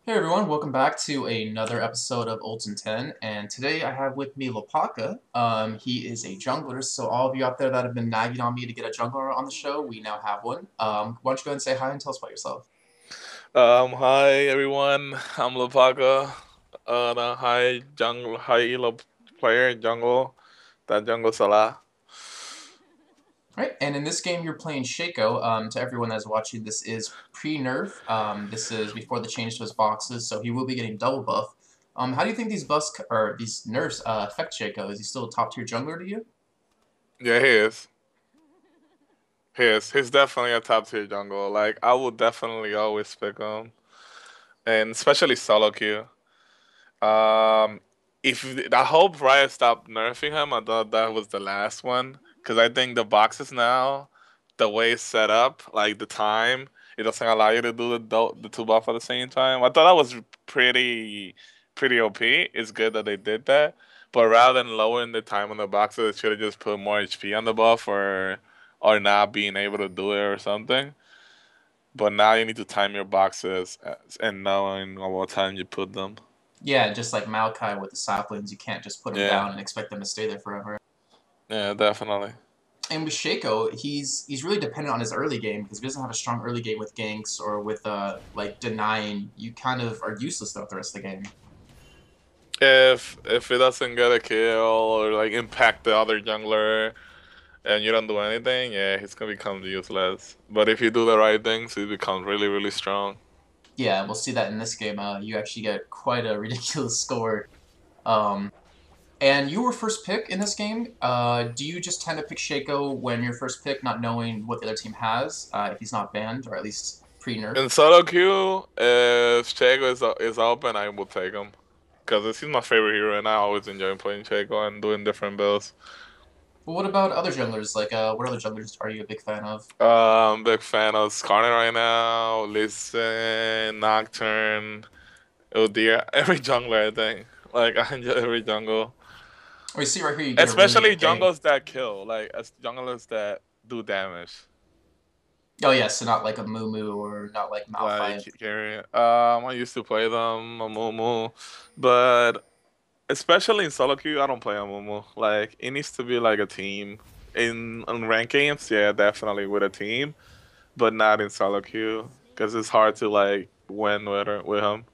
Hey everyone, welcome back to another episode of Ult In Ten, and today I have with me Lapaka. He is a jungler, so all of you out there that have been nagging on me to get a jungler on the show, we now have one. Why don't you go ahead and say hi and tell us about yourself? Hi everyone. I'm Lapaka. Hi jungle. Hi elo player jungle. That jungle Salah. Right, and in this game you're playing Shaco. To everyone that's watching, this is pre-nerf. This is before the change to his boxes, so he will be getting double buff. How do you think these buffs or these nerfs affect Shaco? Is he still a top tier jungler to you? Yeah, he is. He is. He's definitely a top tier jungle. Like I would definitely always pick him, and especially solo queue. Um, if I hope Riot stopped nerfing him. I thought that was the last one because I think the boxes now, the way it's set up, like the time, it doesn't allow you to do the two buff at the same time. I thought that was pretty OP. It's good that they did that, but rather than lowering the time on the boxes, they should have just put more HP on the buff or not being able to do it or something. But now you need to time your boxes and knowing what time you put them. Yeah, just like Maokai with the saplings, you can't just put them Yeah. down and expect them to stay there forever. Yeah, definitely. And with Shaco, he's really dependent on his early game because if he doesn't have a strong early game with ganks or with like denying, you kind of are useless throughout the rest of the game. If it doesn't get a kill or like impact the other jungler and you don't do anything, yeah, he's gonna become useless. But if you do the right things, he becomes really strong. Yeah, we'll see that in this game. You actually get quite a ridiculous score. Um, and you were first pick in this game. Do you just tend to pick Shaco when you're first pick, not knowing what the other team has, if he's not banned or at least pre-nerf? In solo queue, if Chago is open, I will take him because he's my favorite hero, and I always enjoy playing Chago and doing different builds. But what about other junglers? Like, what other junglers are you a big fan of? Big fan of Skarner right now. Listen, Nocturne, oh dear, every jungler I think. Like I enjoy every jungle. Or you see right here, you get a really Especially good gank. jungles that kill, like as junglers that do damage, Oh yeah, so not like a Moo or not like like Malphite. carry. I used to play them a Mumu, but especially in solo queue, I don't play a Mumu. Like it needs to be like a team. In ranked games, yeah, definitely with a team, but not in solo queue because it's hard to like win with him.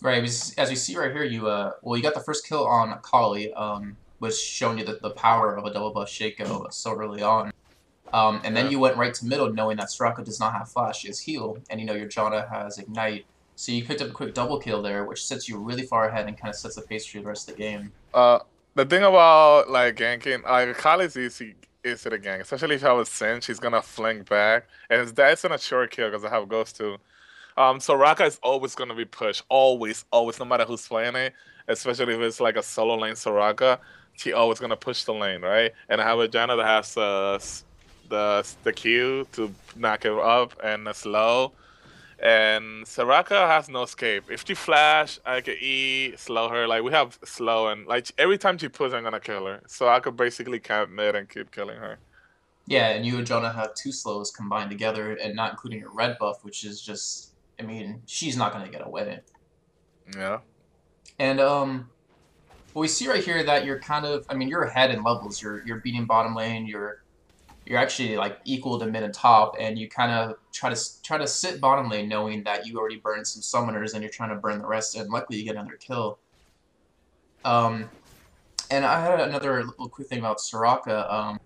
Right, as we see right here, you well, you got the first kill on Kali, which showing you the power of a double buff Shaco so early on. And then Yeah. you went right to middle, knowing that Soraka does not have flash, she has heal, and you know your Janna has ignite. So you picked up a quick double kill there, which sets you really far ahead and kind of sets the pace for the rest of the game. Uh, the thing about like ganking, like Kali is easy to gank, especially if I have a cinch, she's gonna flank back, and that's not a short kill because I have Ghost too. So Raka is always gonna be pushed, always, no matter who's playing it, especially if it's like a solo lane Soraka, she always gonna push the lane, right? And I have a Janna that has the Q to knock it up and a slow. And Soraka has no escape. If she flash, I can E, slow her. Like we have slow and like every time she pushes, I'm gonna kill her. So I could basically camp mid and keep killing her. Yeah, and you and Janna have two slows combined together, and not including your red buff, which is just, I mean, she's not going to get away. Yeah. And well, we see right here that you're kind of, I mean, you're ahead in levels. You're beating bottom lane. You're actually like equal to mid and top, and you kind of try to sit bottom lane, knowing that you already burned some summoners, and you're trying to burn the rest, and luckily you get another kill. Um, and I had another little quick thing about Soraka.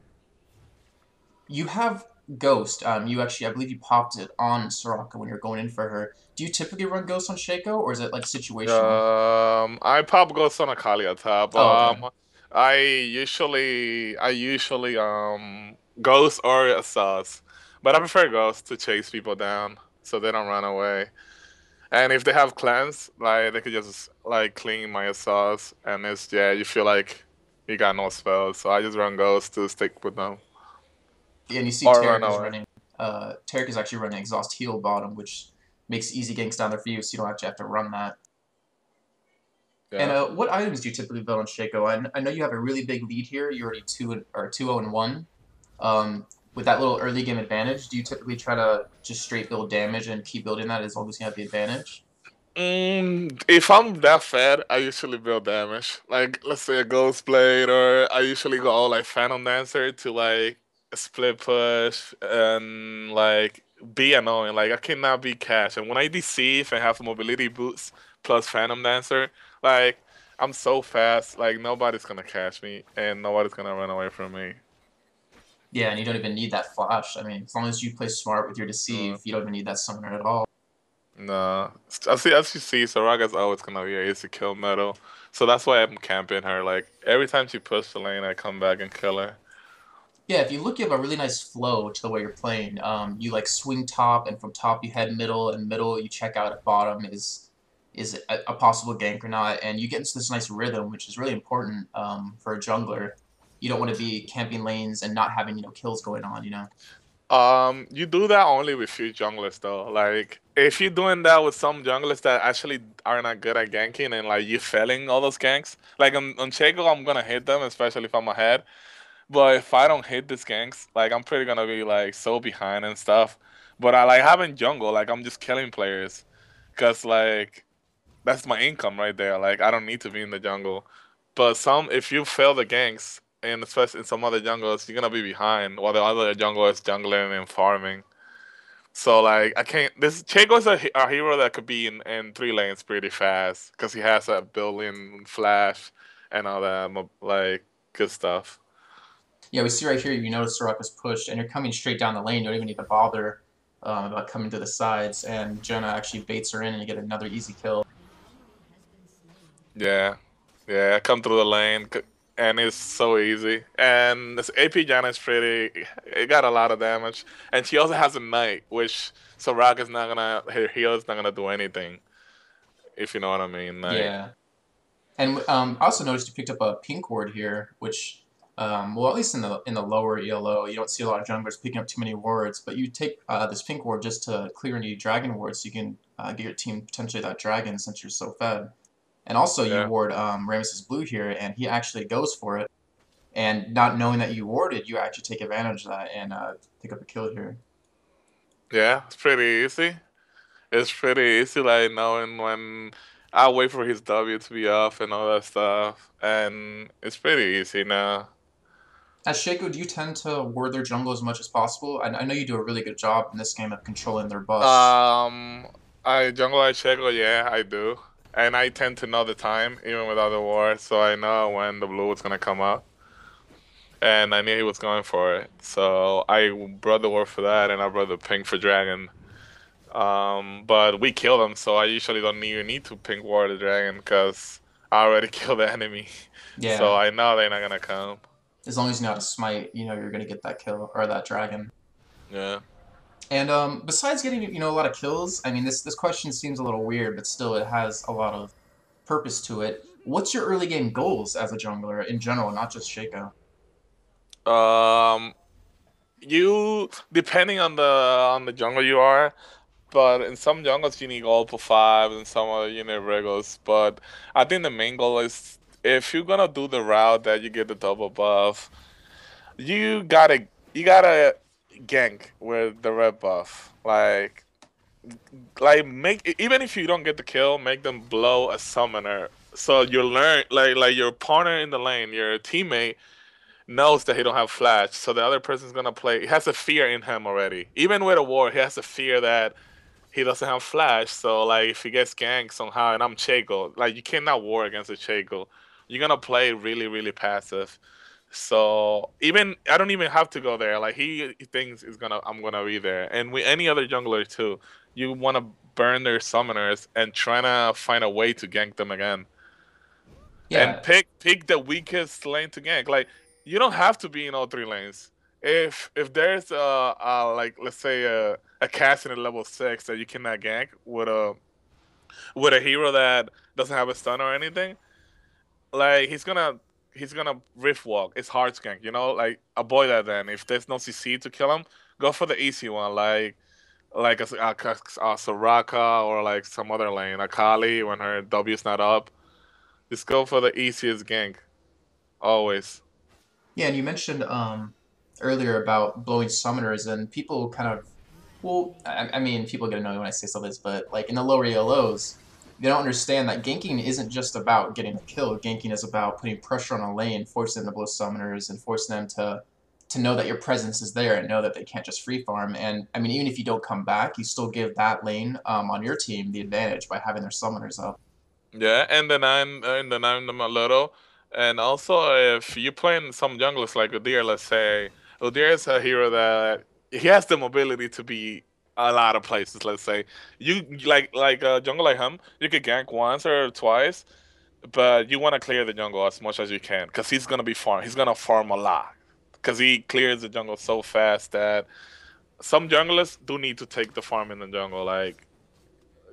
You have Ghost. You actually, I believe you popped it on Soraka when you're going in for her. Do you typically run Ghost on Shaco, or is it like situational? I pop Ghost on Akali top. Oh, okay. I usually Ghost or a Sus, but I prefer Ghost to chase people down so they don't run away. And if they have clans, like they could just like clean my sauce, and it's yeah, you feel like you got no spells, so I just run Ghost to stick with them And you see or run Tarek is away. running. Tarek is actually running Exhaust Heal bottom, which makes easy ganks down there for you, so you don't actually have to run that. And Yeah. what items do you typically build on Shaco? I know you have a really big lead here. You're already 2-0-1. With that little early game advantage, do you typically try to just straight build damage and keep building that as long as you have the advantage? If I'm that fed, I usually build damage. Like, let's say a Ghost Blade, or I usually go all like Phantom Dancer to like split push and like be annoying. Like, I cannot be cash. And when I deceive and have mobility boots plus Phantom Dancer, like, I'm so fast, like, nobody's gonna catch me and nobody's gonna run away from me. Yeah, and you don't even need that flash. I mean, as long as you play smart with your Uh, deceive, you don't even need that summoner at all. Nah, as you see, Soraga's always gonna be an easy kill metal, so that's why I'm camping her. Like every time she pushes the lane, I come back and kill her. Yeah, if you look, you have a really nice flow to the way you're playing. You like swing top, and from top you head middle, and middle you check out at bottom is a possible gank or not, and you get into this nice rhythm, which is really important for a jungler. You don't want to be camping lanes and not having kills going on. You do that only with few junglers though. Like if you're doing that with some junglers that actually are not good at ganking and like you failing all those ganks, like on Chaco, I'm gonna hit them, especially if I'm ahead. But if I don't hit these ganks, like I'm pretty gonna be like so behind and stuff. But I like having jungle, like I'm just killing players, cause like that's my income right there. Like I don't need to be in the jungle. But if you fail the ganks, and especially in some other jungles, you're gonna be behind while the other jungle is jungling and farming. So like I can't. This Chaco's a hero that could be in 3 lanes pretty fast because he has a built-in flash and all that like good stuff. Yeah, we see right here. You notice Soraka's pushed, and you're coming straight down the lane. You don't even need to bother about coming to the sides, and Jonah actually baits her in, and you get another easy kill. Yeah, yeah. I come through the lane and it's so easy. And this AP Janna is pretty. It got a lot of damage, and she also has a knight, which Soraka's not gonna. Her heal is not gonna do anything. If you know what I mean, like. Yeah. And I also noticed you picked up a pink ward here, which, well, at least in the lower ELO, you don't see a lot of junglers picking up too many wards. But you take this pink ward just to clear any dragon wards, so you can get your team potentially that dragon since you're so fed. And also, you Yeah. ward Rammus's blue here, and he actually goes for it. And not knowing that you warded, you actually take advantage of that and pick up a kill here. Yeah, it's pretty easy. It's pretty easy, like knowing when I wait for his W to be off and all that stuff, and it's pretty easy now. As Shaco, do you tend to ward their jungle as much as possible? I know you do a really good job in this game of controlling their buffs. Um, I jungle I check, yeah, I do, and I tend to know the time even without the war, so I know when the blue was gonna come out, and I knew he was going for it, so I brought the war for that, and I brought the pink for dragon. But we killed him, so I usually don't even need to pink war the dragon because I already killed the enemy, so Yeah, I know they're not gonna come. as long as you know how to smite, you're gonna get that kill or that dragon. Yeah. And besides getting a lot of kills, I mean this question seems a little weird, but still it has a lot of purpose to it. What's your early game goals as a jungler in general, not just Shaco? Um, you depending on the jungle you are, but in some jungles you need gold for 5, and some other you need regals. But I think the main goal is if you're gonna do the route that you get the double buff, you gotta gank with the red buff. Like make even if you don't get the kill, make them blow a summoner. So you learn like your partner in the lane, your teammate knows that he don't have flash, so the other person's gonna play. He has a fear in him already. Even with a war, he has a fear that he doesn't have flash. So like if he gets ganked somehow, and I'm Chaco, like you cannot war against a Chaco. You're gonna play really really passive. So even I don't even have to go there. Like he thinks I'm gonna be there, and with any other jungler too, you want to burn their summoners and trying to find a way to gank them again and Yeah, pick the weakest lane to gank. Like you don't have to be in all 3 lanes. If there's like let's say a cast in a level 6 that you cannot gank with a hero that doesn't have a stun or anything, like he's gonna rift walk. It's hard to gank, like avoid that then. If there's no CC to kill him, go for the easy one, like a Soraka or like some other lane, Akali when her W's not up. Just go for the easiest gank. Always. yeah, and you mentioned earlier about blowing summoners, and people kind of, well, I mean, people get annoyed when I say some of this, but like in the lower ELOs, they don't understand that ganking isn't just about getting a kill. Ganking is about putting pressure on a lane, forcing them to blow summoners, and forcing them to know that your presence is there and know that they can't just free farm. And I mean, even if you don't come back, you still give that lane on your team the advantage by having their summoners up. Yeah, and then I'm them a little. And also, if you playing some junglers like Udyr, let's say Udyr is a hero that he has the mobility to be a lot of places. Let's say you like a jungle like him, you could gank once or twice, but you want to clear the jungle as much as you can because he's gonna be farm. He's gonna farm a lot because he clears the jungle so fast that some junglers do need to take the farm in the jungle. Like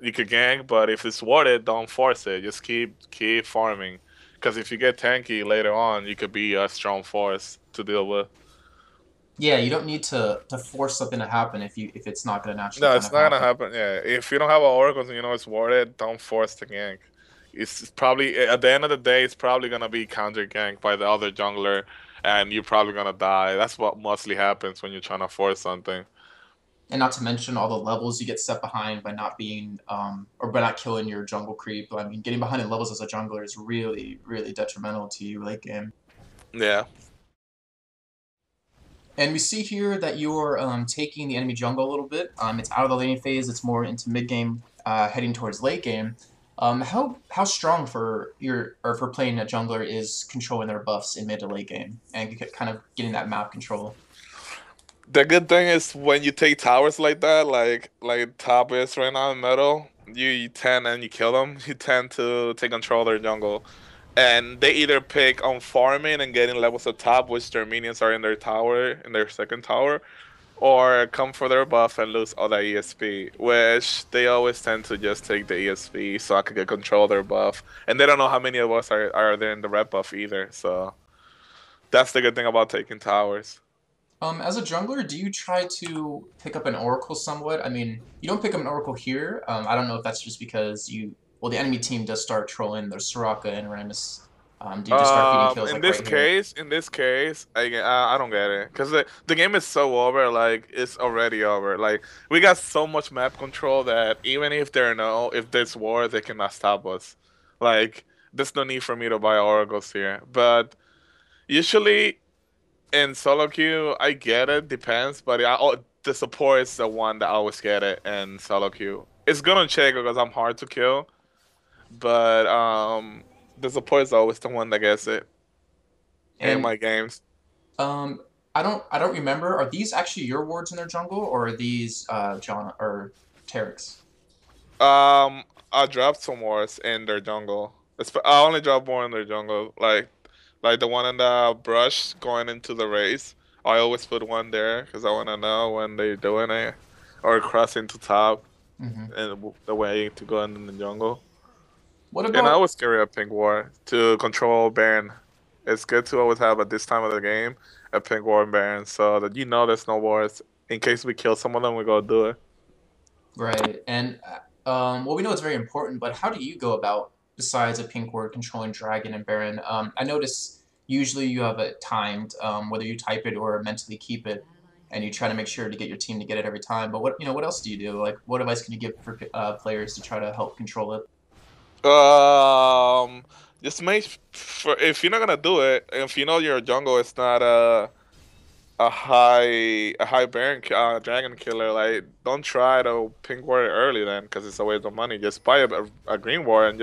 you could gank, but if it's worth it, don't force it. Just keep farming, because if you get tanky later on, you could be a strong force to deal with. Yeah, you don't need to force something to happen if it's not going to naturally No, kind it's of not gonna happen. happen. Yeah, if you don't have an oracle and you know it's worth it, don't force the gank. It's probably at the end of the day, it's probably gonna be counter gank by the other jungler, and you're probably gonna die. That's what mostly happens when you're trying to force something. And not to mention all the levels you get set behind by not being or by not killing your jungle creep. I mean, getting behind in levels as a jungler is really, really detrimental to you late game. Yeah. And we see here that you're taking the enemy jungle a little bit. It's out of the laning phase. It's more into mid game, heading towards late game. How strong for your or for playing a jungler is controlling their buffs in mid to late game and kind of getting that map control? The good thing is when you take towers like that, like top is right now in metal, you tend and you kill them, you tend to take control of their jungle. And they either pick on farming and getting levels of top, which their minions are in their tower, in their second tower, or come for their buff and lose all that ESP, which they always tend to just take the ESP so I can get control of their buff. And they don't know how many of us are there in the red buff either, so that's the good thing about taking towers. As a jungler, do you try to pick up an oracle somewhat? I mean, you don't pick up an oracle here. I don't know if that's just because well, the enemy team does start trolling their Soraka and Rammus. Do you just start feeding kills like right here? In this case, I don't get it because the game is so over. Like it's already over. Like we got so much map control that even if if there's war, they cannot stop us. Like there's no need for me to buy oracles here. But usually in solo queue, I get it. Depends, but the support is the one that I always get it in solo queue. It's gonna check because I'm hard to kill, but the support is always the one that gets it in And my games. um, I don't remember. Are these actually your wards in their jungle, or are these John or Terek's? I dropped some wars in their jungle. I only dropped more in their jungle, like the one in the brush going into the race. I always put one there because I want to know when they're doing it or crossing to top Hmm. and the way to go in the jungle. What And I about always carry a pink ward to control Baron. It's good to always have at this time of the game a pink ward and Baron so that you know there's no wars. In case we kill some of them, we go do it. right? And well, we know it's very important, but how do you go about besides a pink ward controlling Dragon and Baron? I notice usually you have it timed, whether you type it or mentally keep it, and you try to make sure to get your team to get it every time. But what else do you do? Like, what advice can you give for players to try to help control it? Um, just make for if you're not gonna do it, if you know your jungle is not a high Baron dragon killer, like don't try to pink ward early then, because it's a waste of money. Just buy a green ward and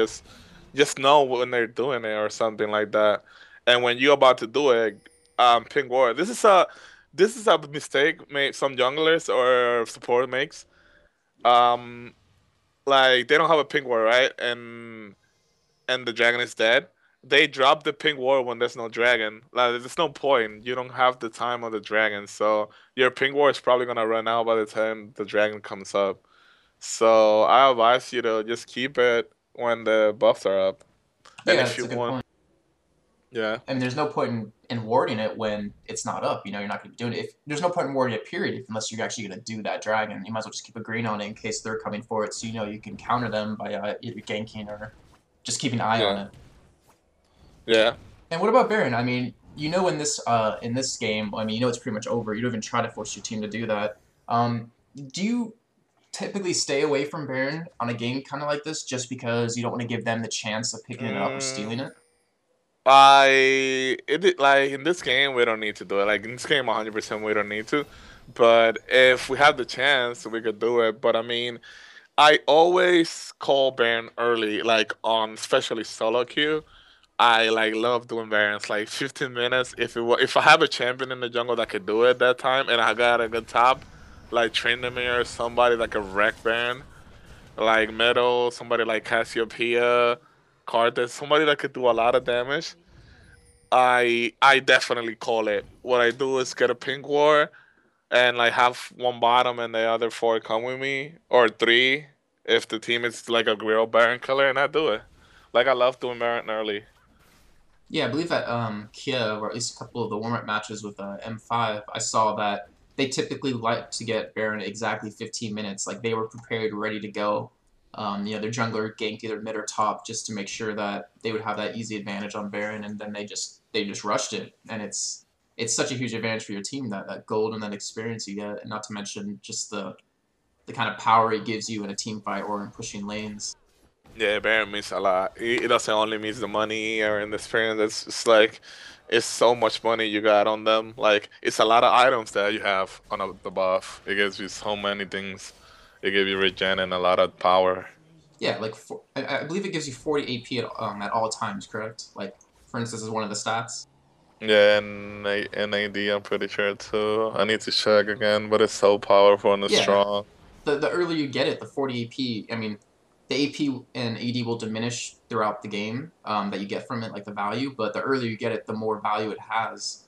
just know when they're doing it or something like that. And when you're about to do it, pink ward. This is a mistake made some junglers or support makes. Um, like they don't have a pink ward, right? And the dragon is dead, they drop the pink ward when there's no dragon. Like there's no point. You don't have the time of the dragon, so your pink ward is probably gonna run out by the time the dragon comes up. So I advise you to just keep it when the buffs are up. And Yeah, if that's you a good want, point. yeah, I mean, there's no point in warding it when it's not up. You're not going to be doing it. If there's no point in warding it, period, unless you're actually going to do that dragon. You might as well just keep a green on it in case they're coming for it, so you can counter them by either ganking or just keeping an eye on yeah, it. yeah. And what about Baron? I mean, in this game, I mean, it's pretty much over. You don't even try to force your team to do that. Do you typically stay away from Baron on a game kind of like this, just because you don't want to give them the chance of picking it up or Mm, stealing it? like in this game we don't need to do it. Like in this game, 100% we don't need to. But if we have the chance, we could do it. But I mean, I always call Baron early, like on especially solo queue. I like love doing Barons like 15 minutes. If I have a champion in the jungle that could do it that time, and I got a good top, like Tryndamere or somebody that could wreck Baron, like Meadow, somebody like Cassiopeia, Carthus, somebody that could do a lot of damage. I definitely call it. What I do is get a pink war and like have one bottom and the other four come with me, or three if the team is like a real Baron killer, and I do it. Like I love doing Baron early. Yeah, I believe at Kia, or at least a couple of the warm-up matches with M5, I saw that they typically like to get Baron exactly 15 minutes. Like they were prepared, ready to go. Their jungler ganked either mid or top just to make sure that they would have that easy advantage on Baron, and then they just rushed it, and it's such a huge advantage for your team, that gold and that experience you get, and not to mention just the kind of power it gives you in a team fight or in pushing lanes. Yeah, Baron means a lot. It doesn't only mean the money or in the experience. It's just like it's so much money you got on them. Like it's a lot of items that you have on the buff. It gives you so many things. It gives you regen and a lot of power. Yeah, like I believe it gives you 40 AP at all times, correct? Like, for instance, is one of the stats. Yeah, and NAD I'm pretty sure too. I need to check again, but it's so powerful and it's Yeah, strong. the earlier you get it, the 40 AP. I mean, the AP and AD will diminish throughout the game that you get from it, like the value. But the earlier you get it, the more value it has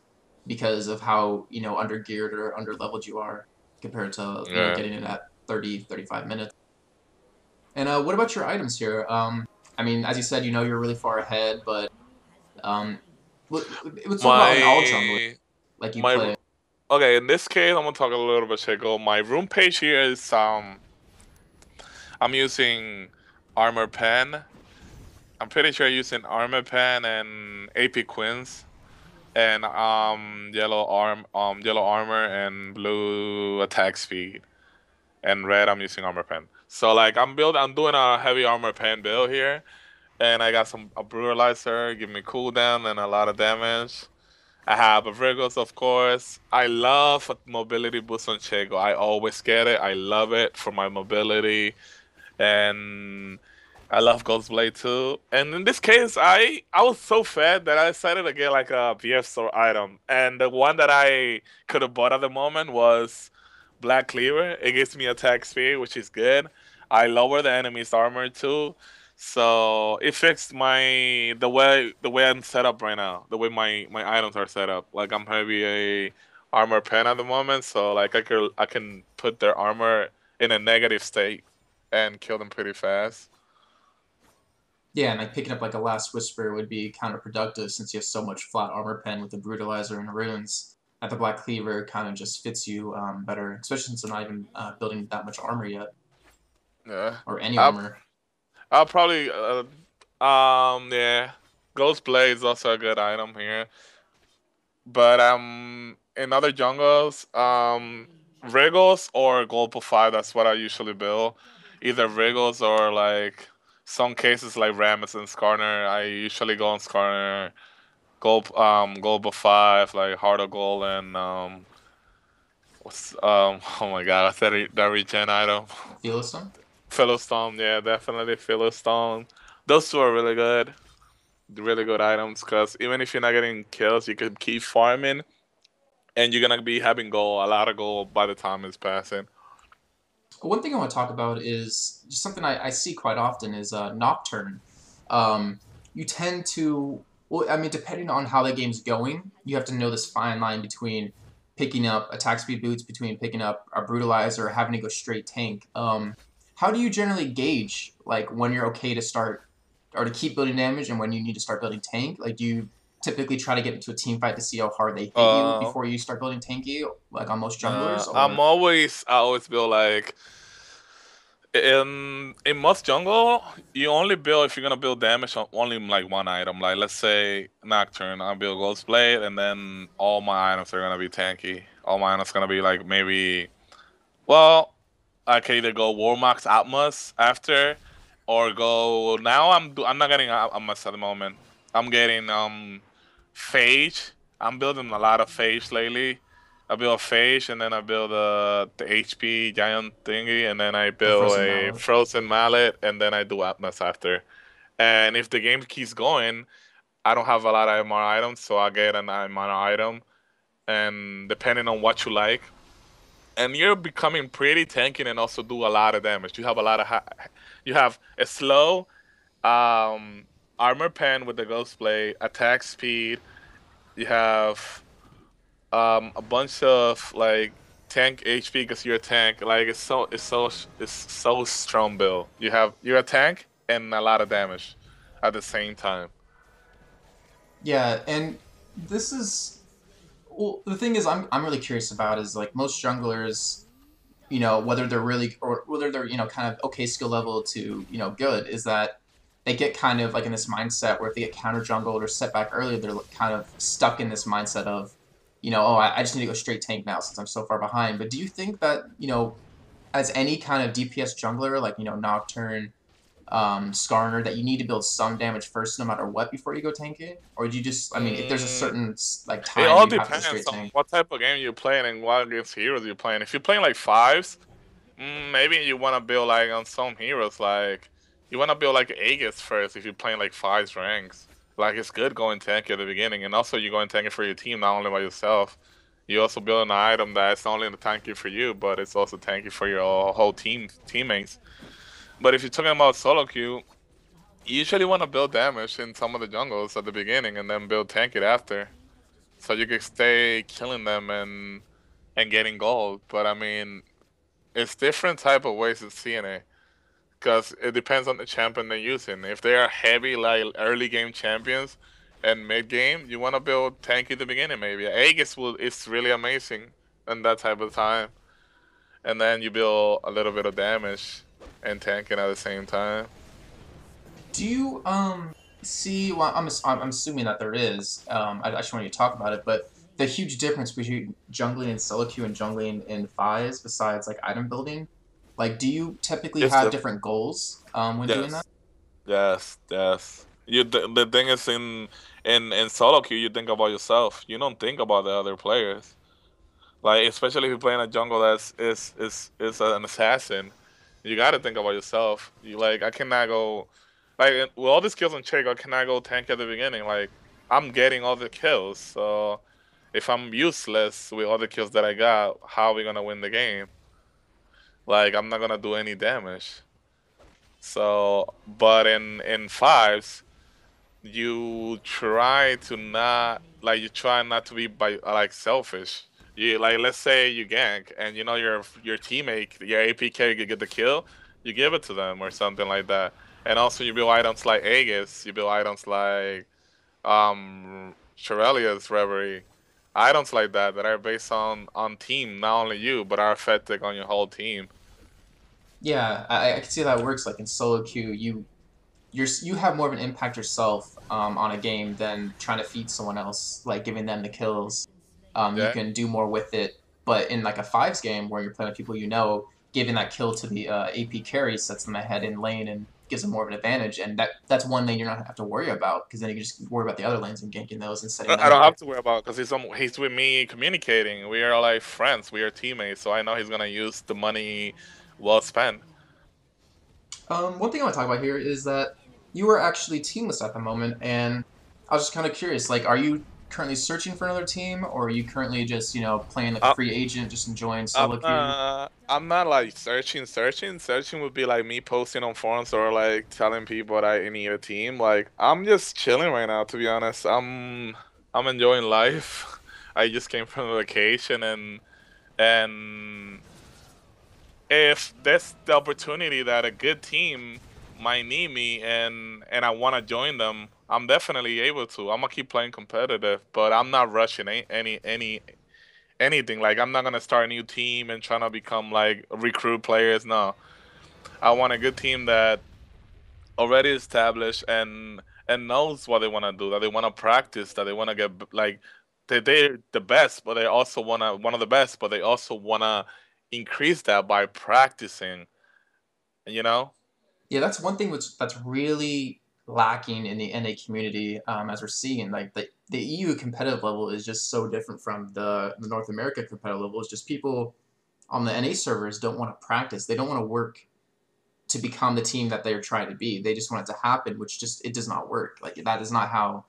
because of how under geared or under leveled you are compared to Yeah. getting it at 30-35 minutes. And what about your items here? I mean, as you said, you're really far ahead, but um, let's talk about an all jungler My like you my play. okay, in this case I'm gonna talk a little bit Chico. My room page here is I'm using armor pen. I'm pretty sure using armor pen and AP queens and yellow armor and blue attack speed, and red I'm using armor pen. So like I'm doing a heavy armor pen build here, and I got a brutalizer, give me cooldown and a lot of damage. I have a Virgos, of course. I love a mobility boost on Chago. I always get it. I love it for my mobility, and I love Ghostblade too. And in this case, I was so fed that I decided to get like a VF store item. And the one that I could have bought at the moment was Black Cleaver. It gives me attack speed, which is good. I lower the enemy's armor too. So it fixed the way I'm set up right now, the way my items are set up. Like I'm heavy a armor pen at the moment, so like I can put their armor in a negative state and kill them pretty fast. Yeah, and like picking up like a Last Whisper would be counterproductive since you have so much flat armor pen with the Brutalizer and runes. That the Black Cleaver kind of just fits you better, especially since they're not even building that much armor yet, Yeah, or any I'll armor. I'll probably yeah, Ghost Blade is also a good item here. But in other jungles, Regals or Gold 5, that's what I usually build. Either Regals or like some cases like Rammus and Skarner. I usually go on Skarner. Gold 5, like Heart of Gold and what's oh my god, I said that regen item. Philistone? Philistone, yeah, definitely Philistone. Those two are really good items because even if you're not getting kills, you can keep farming and you're gonna be having gold, a lot of gold by the time it's passing. One thing I want to talk about is just something I see quite often is Nocturne. You tend to, well, I mean, depending on how the game's going, you have to know this fine line between picking up attack speed boots, between picking up a brutalizer, or having to go straight tank. How do you generally gauge like when you're okay to start or to keep building damage and when you need to start building tank? Like, do you typically try to get into a team fight to see how hard they hit you Uh, before you start building tanky, like on most junglers, or I always build like in most jungle, you only build if you're gonna build damage on only like one item. Like let's say Nocturne, I build Ghost Blade, and then all my items are gonna be tanky. All my items gonna be like maybe well. I can either go Warmax Atmos after, or go now. I'm not getting Atmos at the moment. I'm getting Phage. I'm building a lot of Phage lately. I build Phage and then I build the HP giant thingy and then I The build Frozen a Mallet. frozen mallet and then I do Atmos after. And if the game keeps going, I don't have a lot of MR items, so I get an MR item. And depending on what you like, and you're becoming pretty tanky and also do a lot of damage. You have a lot of you have a slow um, armor pen with the ghost blade, attack speed. You have a bunch of like tank HP because you're a tank. Like it's so strong build. You're a tank and a lot of damage at the same time. Yeah, and this is well, the thing is I'm really curious about is like most junglers, whether they're really or whether they're, kind of okay skill level to, good, is that they get kind of like in this mindset where if they get counter jungled or set back early, they're kind of stuck in this mindset of, oh, I just need to go straight tank now since I'm so far behind. But do you think that, as any kind of DPS jungler, like, Nocturne, Skarner, that you need to build some damage first no matter what before you go tanking? Or do you just, I mean, if there's a Mm, certain, like, it time all you have to depends straight on tank? what type of game you're playing and what against heroes you're playing. If you're playing like fives, maybe you want to build like on some heroes, like you want to build like Aegis first if you're playing like fives ranks. Like it's good going tanky at the beginning, and also you're going tanky for your team, not only by yourself. You also build an item that's not only tanky for you, but it's also tanky for your whole teammates. But if you're talking about solo queue, you usually want to build damage in some of the jungles at the beginning, and then build tank it after, so you can stay killing them and getting gold. But I mean, it's different type of ways of seeing it because it depends on the champion they're using. If they are heavy like early game champions and mid game, you want to build tanky at the beginning. Maybe Aegis will is really amazing in that type of time, and then you build a little bit of damage and tanking at the same time. Do you see? Well, I'm assuming that there is. I just wanted you to talk about it, but the huge difference between jungling in solo queue and jungling in fives, besides like item building, like, do you typically It's have the different goals when doing that? yes, yes. The thing is in solo queue, you think about yourself. You don't think about the other players. Like especially if you're playing a jungle that's is an assassin, you got to think about yourself. You like I cannot go like with all the skills on check. I cannot go tank at the beginning. Like I'm getting all the kills, so if I'm useless with all the kills that I got, how are we gonna win the game? Like I'm not gonna do any damage. So, but in fives, you try to not like you try not to be by like selfish. You like let's say you gank and you know your teammate, your APK could get the kill, you give it to them or something like that. And also you build items like Aegis, you build items like Shirelia's Reverie. Items like that are based on team, not only you, but are effective on your whole team. Yeah, I can see how that works. Like in solo queue, you have more of an impact yourself on a game than trying to feed someone else, like giving them the kills. You Yeah. can do more with it. But in like a fives game where you're playing with people, giving that kill to the AP carry sets them ahead in lane and gives them more of an advantage. And that's one lane you're not gonna have to worry about because then you can just worry about the other lanes and ganking those and setting I them don't ahead. have to worry about because he's with me communicating. We are like friends. We are teammates. So I know he's gonna use the money well spent. One thing I want to talk about here is that you are actually teamless at the moment, and I was just kind of curious. Like, are you currently searching for another team, or are you currently just, playing like a I, free agent, just enjoying I'm solo queue? not. I'm not like searching. Searching would be like me posting on forums or like telling people that I need a team. Like I'm just chilling right now. To be honest, I'm enjoying life. I just came from a vacation and if there's the opportunity that a good team might need me and I want to join them, I'm definitely able to. I'm gonna keep playing competitive, but I'm not rushing anything. Like I'm not gonna start a new team and trying to become like recruit players. No, I want a good team that already established and knows what they want to do. That they want to practice. That they want to get like they're the best, but they also wanna one of the best, but they also wanna increase that by practicing. You know? Yeah, that's one thing that's really lacking in the NA community, as we're seeing. Like the EU competitive level is just so different from the North America competitive level. It's just people on the NA servers don't want to practice. They don't want to work to become the team that they're trying to be. They just want it to happen, which just it does not work. Like that is not how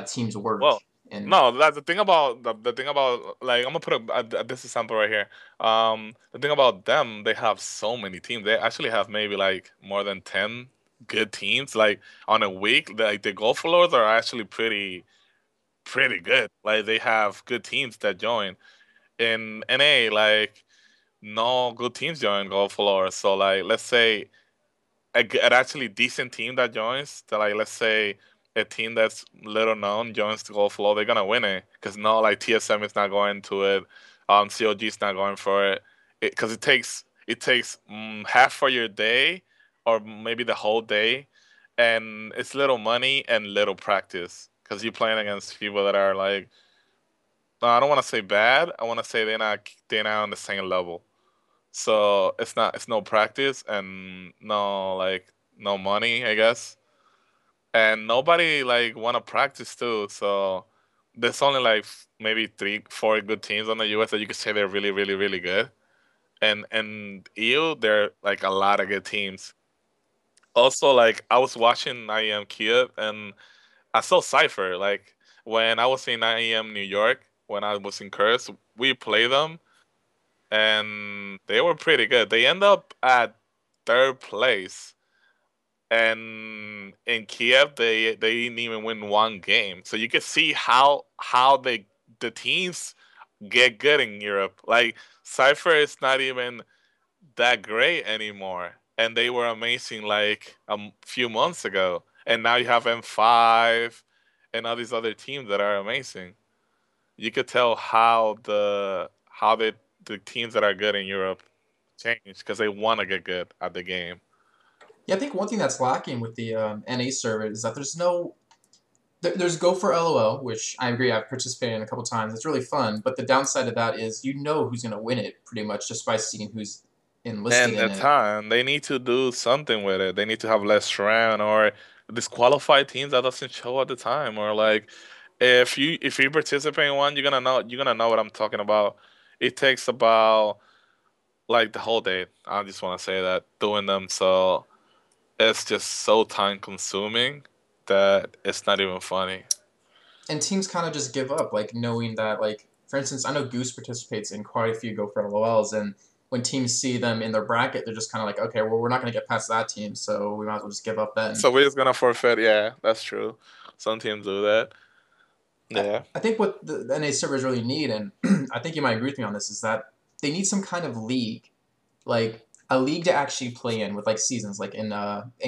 teams work. Well, And no, that's the thing about like I'm gonna put this example right here. The thing about them, they have so many teams. They actually have maybe like more than 10 good teams. Like on a week, like the golf floors are actually pretty good. Like they have good teams that join. In NA, like no good teams join golf floors. So like let's say an actually decent team that joins, that like let's say a team that's little known joins the gold floor, they're gonna win it because no, like TSM is not going to it, COG is not going for it, because it takes half of your day or maybe the whole day, and it's little money and little practice because you're playing against people that are like I don't want to say bad, I want to say they're not on the same level. So it's no practice and no like no money, I guess. And nobody like wanna practice too. So there's only like maybe 3, 4 good teams on the US that you could say they're really, really, really good. And EU, there are like a lot of good teams. Also, like I was watching IEM Kiev and I saw Cypher. Like when I was in IEM New York, when I was in Curse, we played them and they were pretty good. They end up at third place, and in Kiev they didn't even win one game. So you can see how the teams get good in Europe. Like Cypher is not even that great anymore, and they were amazing like a few months ago. And now you have M5 and all these other teams that are amazing. You could tell how the teams that are good in Europe change because they want to get good at the game. yeah, I think one thing that's lacking with the NA server is that there's Go for LOL, which I agree I've participated in a couple times. It's really fun, but the downside of that is you know who's gonna win it pretty much just by seeing who's enlisted And in the it. time they need to do something with it. They need to have less round or disqualify teams that doesn't show at the time. Or like if you participate in one, you're gonna know what I'm talking about. It takes about like the whole day. I just want to say that doing them, so it's just so time consuming that it's not even funny. And teams kind of just give up, like knowing that, like for instance, I know Goose participates in quite a few Go for LOLs, and when teams see them in their bracket, they're just kind of like, okay, well, we're not going to get past that team, so we might as well just give up then. So we're just gonna forfeit. Yeah, that's true. Some teams do that. I, Yeah. I think what the NA servers really need, and I think you might agree with me on this, is that they need some kind of league, like a league to actually play in with like seasons, like in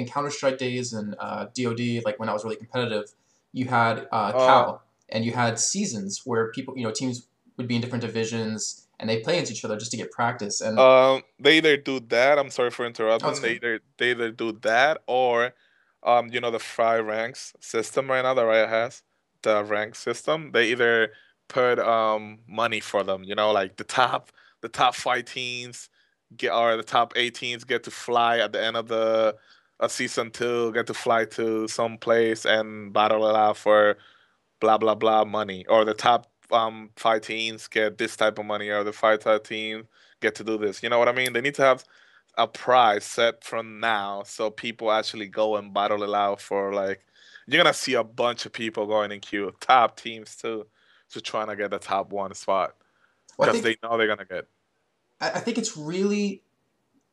Counter Strike days and DoD, like when I was really competitive, you had Uh, Cal and you had seasons where people, teams would be in different divisions and they play against each other just to get practice. And They either do that. I'm sorry for oh, it's interrupting. They good. either do that or, the Fry ranks system right now that Riot has, the rank system. They either put money for them. Like the top 5 teams get or the top 8 teams get to fly at the end of the season 2, get to fly to some place and battle it out for blah blah blah money, or the top 5 teams get this type of money, or the five top teams get to do this. You know what I mean? They need to have a prize set from now so people actually go and battle it out for like you're gonna see a bunch of people going in queue, top teams too, to trying to get the top one spot Well, because they know they're gonna get. I think it's really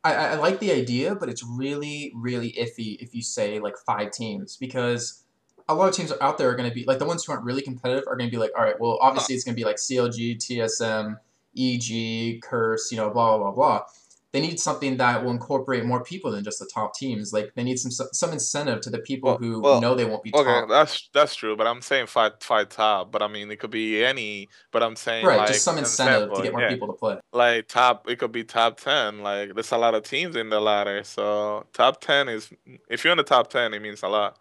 I like the idea, but it's really, really iffy if you say like 5 teams because a lot of teams out there are going to be like the ones who aren't really competitive are going to be like, all right, well, No, obviously it's going to be like CLG, TSM, EG, Curse, blah blah blah blah. They need something that will incorporate more people than just the top teams. Like they need some incentive to the people who well, know they won't be okay, top. that's true, but I'm saying five top, but I mean it could be any. But I'm saying Right, just like some an incentive to example, get more yeah. people to play. Like top, it could be top 10. Like there's a lot of teams in the ladder, so top 10 is if you're in the top 10, it means a lot.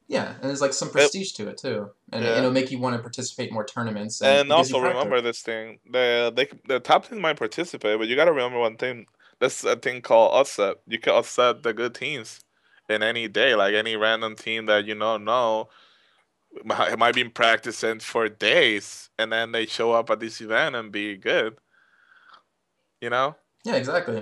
Yeah, and there's like some It, prestige to it too, and yeah. it'll make you want to participate in more tournaments, and And it gives you also practice. remember this thing: the top team might participate, but you gotta remember one thing. There's a thing called upset. You can upset the good teams in any day, like any random team that you don't know it might be practicing for days, and then they show up at this event and be good. You know? Yeah, exactly.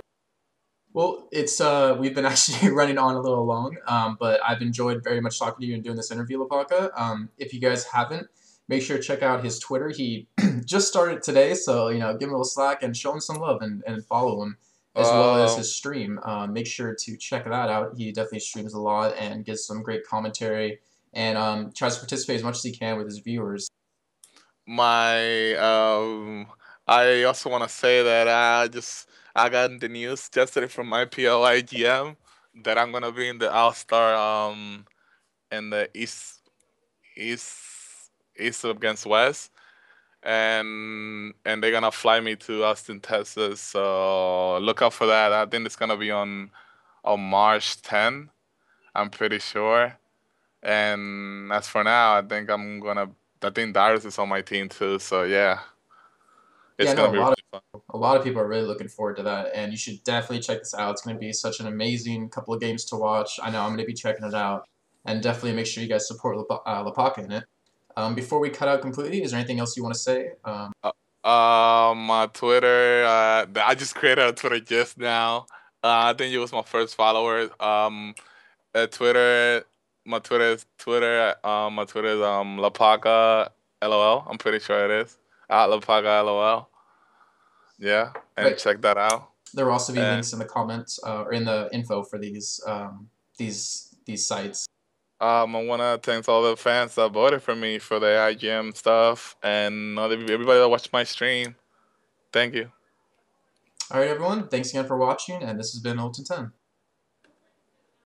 Well, it's we've been actually running on a little long, but I've enjoyed very much talking to you and doing this interview, Lapaka. If you guys haven't, make sure to check out his Twitter. He just started today, so give him a little slack and show him some love and follow him, as well as Um, his stream. Make sure to check that out. He definitely streams a lot and gives some great commentary and tries to participate as much as he can with his viewers. my I also want to say that I got the news yesterday from my PLIGM that I'm gonna be in the All Star in the East East against West, and they're gonna fly me to Austin, Texas. So look out for that. I think it's gonna be on March 10. I'm pretty sure. And as for now, I think Darius is on my team too. So yeah, Yeah, it's no, gonna be really fun. a lot of people are really looking forward to that, and you should definitely check this out. It's going to be such an amazing couple of games to watch. I know I'm going to be checking it out, and definitely make sure you guys support Lapaka in it. Before we cut out completely, is there anything else you want to say? My Twitter. I just created a Twitter just now. I think it was my first follower. Twitter. My Twitter is Lapaka LOL. I'm pretty sure it is at Lapaka LOL. Yeah, and Right. check that out. There will also be And links in the comments or in the info for these sites. I wanna thank all the fans that voted for me for the IGM stuff and everybody that watched my stream. Thank you. All right, everyone. Thanks again for watching, and this has been Ult In Ten.